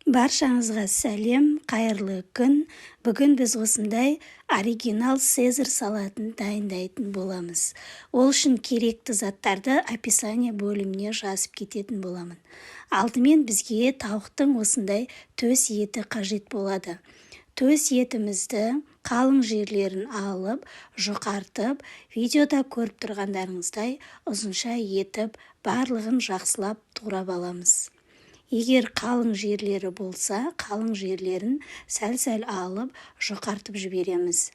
Баршаңызға сәлем, қайырлы күн. Бүгін біз осындай оригинал цезарь салатын дайындайтын боламыз. Ол үшін керекті заттарды описание бөліміне жазып кететін боламын. Алдымен бізге тауықтың осындай төс еті қажет болады. Төс етімізді қалың жерлерін алып, жұқартып, видеода көріп тұрғандарыңыздай ұзынша етіп, барлығын жақсылап турап аламыз. Егер қалың жерлері болса, қалың жерлерін сәл-сәл алып, жұқартып жібереміз.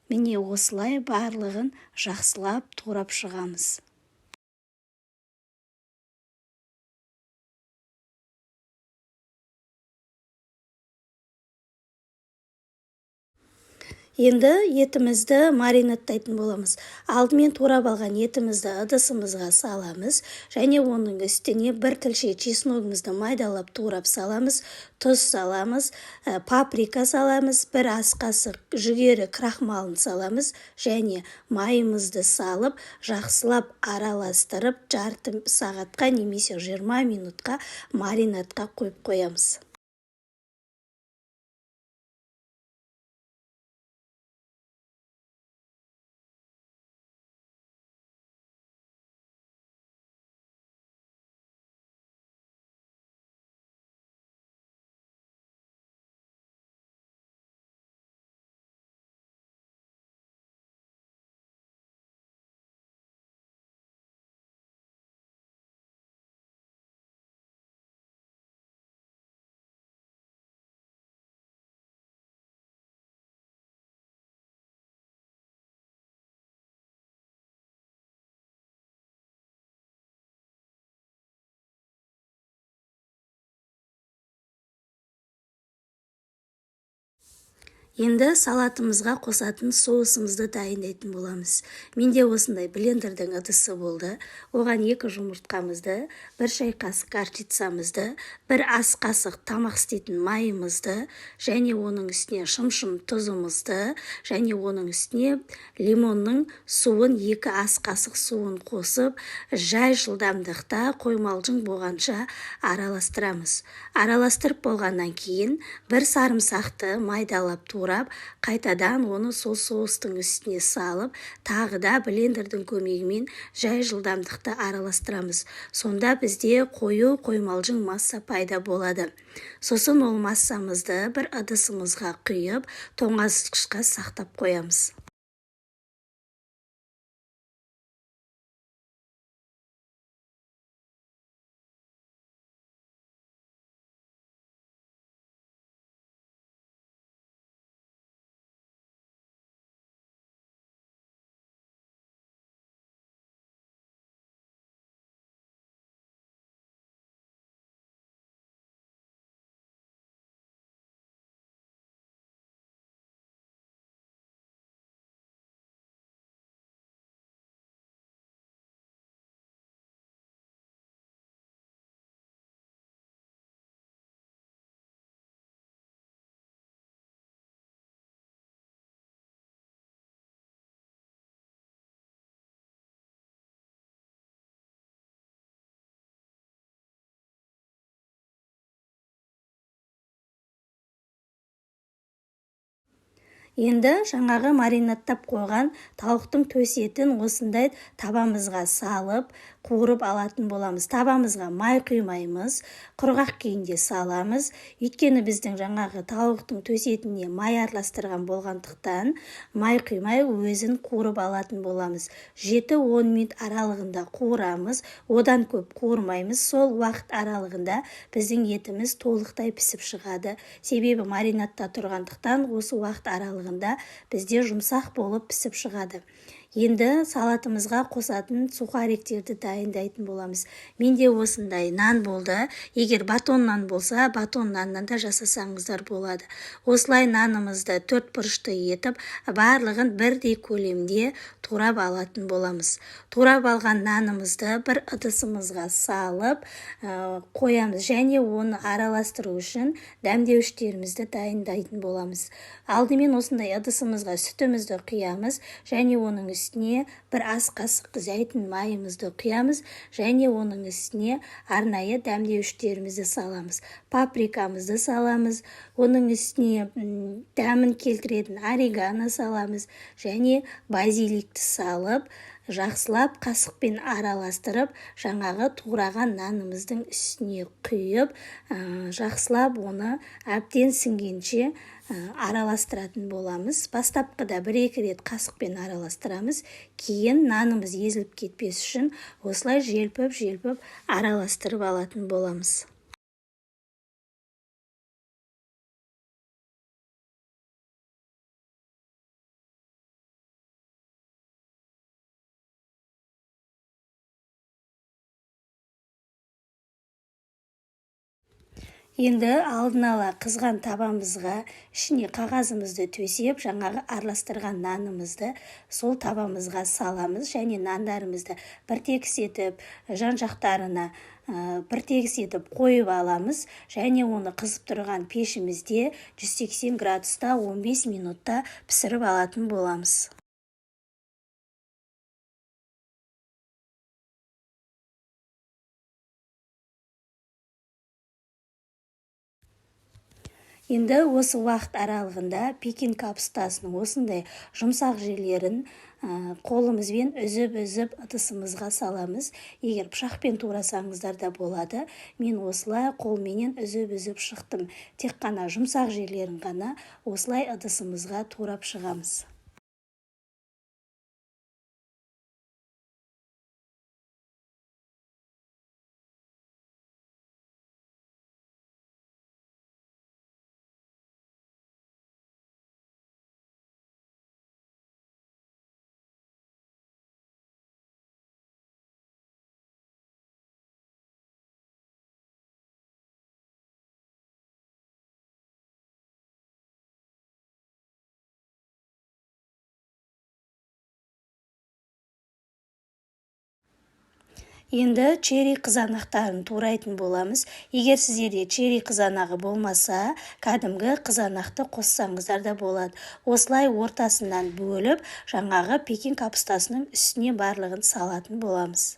Міне осылай барлығын жақсылап турап шығамыз. Енді етімізді маринадтайтын боламыз. Алдымен турап алған етімізді ыдысымызға саламыз, және оның үстіне бір тілше чесногымызды майдалап турап саламыз, тұз саламыз, паприка саламыз, бір ас қасық жүгері крахмалын саламыз, және майымызды салып, жақсылап араластырып, жарты сағатқа немесе 20 минутқа маринадқа қойып қоямыз. Енді салатымызға қосатын соусымызды дайындайтын боламыз. Менде осындай блендердің ыдысы болды. Оған 2 жұмыртқамызды, 1 шай қасық горчицамызды, 1 ас қасық тамақ істейтін майымызды, және оның үстіне шым-шым тұзымызды, және оның үстіне лимонның суын 2 ас қасық суын қосып, жай жылдамдықта қоймалжың болғанша араластырамыз. Араластырып болғаннан кейін 1 сарымсақты майдалап турап, қайтадан оны сол соустың үстіне салып, тағы да блендердің көмегімен жай жылдамдықта араластырамыз. Сонда бізде қою қоймалжың масса пайда болады. Сосын ол массамызды бір ыдысымызға құйып, тоңазытқышқа сақтап қоямыз. Енді жаңағы маринадтап қойған тауықтың төс етін осындай табамызға салып, қуырып алатын боламыз. Табамызға май құймаймыз, құрғақ күйінде саламыз. Өйткені біздің жаңағы тауықтың төс етіне май араластырған болғандықтан, май құймай өзін қуырып алатын боламыз. 7-10 минут аралығында қуырамыз, одан көп қуырмаймыз. Сол уақыт аралығында біздің етіміз толықтай пісіп шығады. Себебі маринадта тұрғандықтан осы уақыт аралығында бізде жұмсақ болып пісіп шығады. Енді салатымызға қосатын сухариктерді дайындайтын боламыз. Менде осындай нан болды. Егер батон нан болса, батон наннан да жасасаңыздар болады. Осылай нанымызды 4 бұрышты етіп, барлығын бірдей көлемде турап алатын боламыз. Турап алған нанымызды бір ыдысымызға салып қоямыз, және оны араластыру үшін дәмдеуіштерімізді дайындайтын боламыз. Алдымен осындай ыдысымызға сүтімізді құямыз, және оның үстіне үстіне бір ас қасық зәйтүн майымызды құямыз және оның үстіне арнайы дәмдеуіштерімізді саламыз. Паприкамызды саламыз, оның үстіне дәмін келтіретін орегано саламыз және базиликті салып, жақсылап қасықпен араластырып, жаңағы тураған нанымыздың үстіне құйып, жақсылап оны әбден сіңгенше араластыратын боламыз. Бастапқыда 1-2 рет қасықпен араластырамыз, кейін нанымыз езіліп кетпес үшін осылай желпіп араластырып алатын боламыз. Енді алдын ала қызған табамызға ішіне қағазымызды төсеп, жаңағы араластырған нанымызды сол табамызға саламыз және нандарымызды бір-тегіс етіп, жан-жақтарына бір-тегіс етіп қойып аламыз және оны қызып тұрған пешімізде 180 градуста 15 минутта пісіріп алатын боламыз. Енді осы уақыт аралығында пекин капустасының осындай жұмсақ жерлерін қолымызбен үзіп ыдысымызға саламыз. Егер пышақпен турасаңыздар да болады. Мен осылай қолменен үзіп шықтым. Тек қана жұмсақ жерлерін ғана осылай ыдысымызға турап шығамыз. Енді черри қызанақтарын турайтын боламыз. Егер сіздерде черри қызанағы болмаса, кәдімгі қызанақты қоссаңыздар да болады. Осылай ортасынан бөліп, жаңағы пекин капустасының үстіне барлығын салатын боламыз.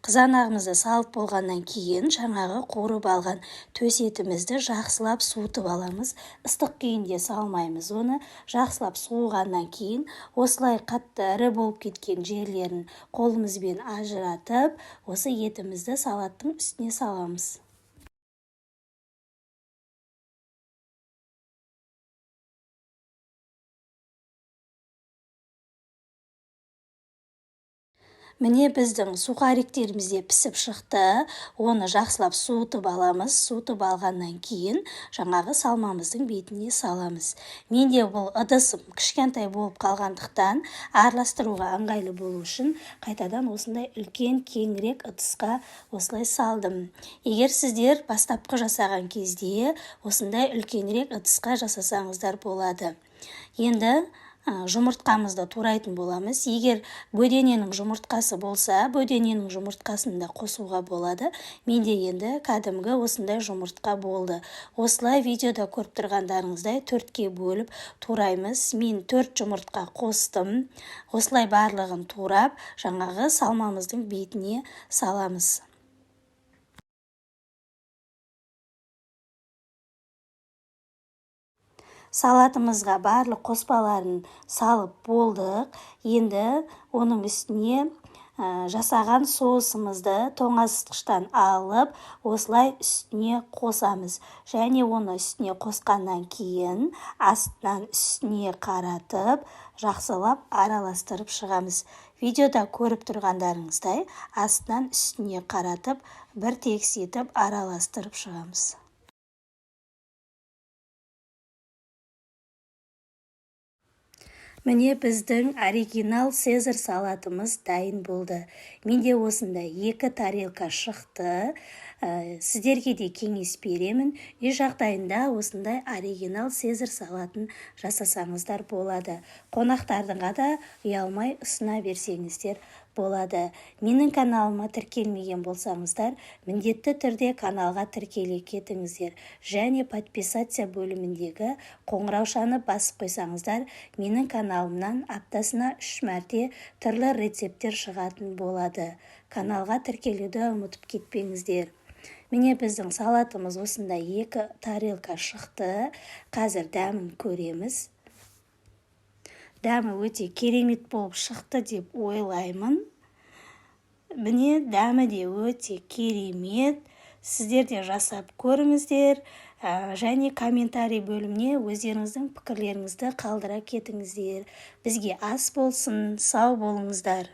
Қызанағымызды салып болғаннан кейін жаңағы қуырып алған төс етімізді жақсылап суытып аламыз. Ыстық күйінде салмаймыз оны. Жақсылап суығаннан кейін осылай қатты ірі болып кеткен жерлерін қолымызбен ажыратып, осы етімізді салаттың үстіне саламыз. Міне біздің сухариктеріміз де пісіп шықты. Оны жақсылап суытып аламыз. Суытып алғаннан кейін жаңағы салмамыздың бетіне саламыз. Менде бұл ыдысым кішкентай болып қалғандықтан араластыруға ыңғайлы болу үшін қайтадан осындай үлкен кеңірек ыдысқа осылай салдым. Егер сіздер бастапқы жасаған кезде осындай үлкенірек ыдысқа жасасаңыздар болады. Енді жұмыртқамызды турайтын боламыз. Егер бөдененің жұмыртқасы болса, бөдененің жұмыртқасын да қосуға болады. Менде енді кәдімгі осындай жұмыртқа болды. Осылай видеода көріп тұрғандарыңыздай 4-ке бөліп тураймыз. Мен 4 жұмыртқа қостым. Осылай барлығын турап, жаңағы салмамыздың бетіне саламыз. Салатымызға барлық қоспаларын салып болдық. Енді оның үстіне жасаған соусымызды тоңазытқыштан алып, осылай үстіне қосамыз. Және оны үстіне қосқаннан кейін астынан үстіне қаратып, жақсылап араластырып шығамыз. Видеода көріп тұрғандарыңыздай, астынан үстіне қаратып, бір тегіс етіп араластырып шығамыз. Міне біздің оригинал Цезарь салатымыз дайын болды. Менде осында 2 тарелка шықты. Сіздерге де кеңес беремін. Үй жағдайында осындай оригинал Цезарь салатын жасасаңыздар болады. Қонақтардыңға да ұялмай ұсына берсеңіздер болады. Менің каналыма тіркелмеген болсаңыздар, міндетті түрде каналға тіркеле кетіңіздер. Және подписация бөліміндегі қоңыраушаны басып қойсаңыздар, менің каналымнан аптасына 3 мәрте түрлі рецепттер шығатын болады. Каналға тіркелуді ұмытып кетпеңіздер. Міне біздің салатымыз осында 2 тарелка шықты. Қазір дәмін көреміз. Дәмі өте керемет болып шықты деп ойлаймын. Міне дәмі де өте керемет. Сіздер де жасап көріңіздер. Және комментарий бөліміне өздеріңіздің пікірлеріңізді қалдыра кетіңіздер. Бізге ас болсын, сау болыңыздар.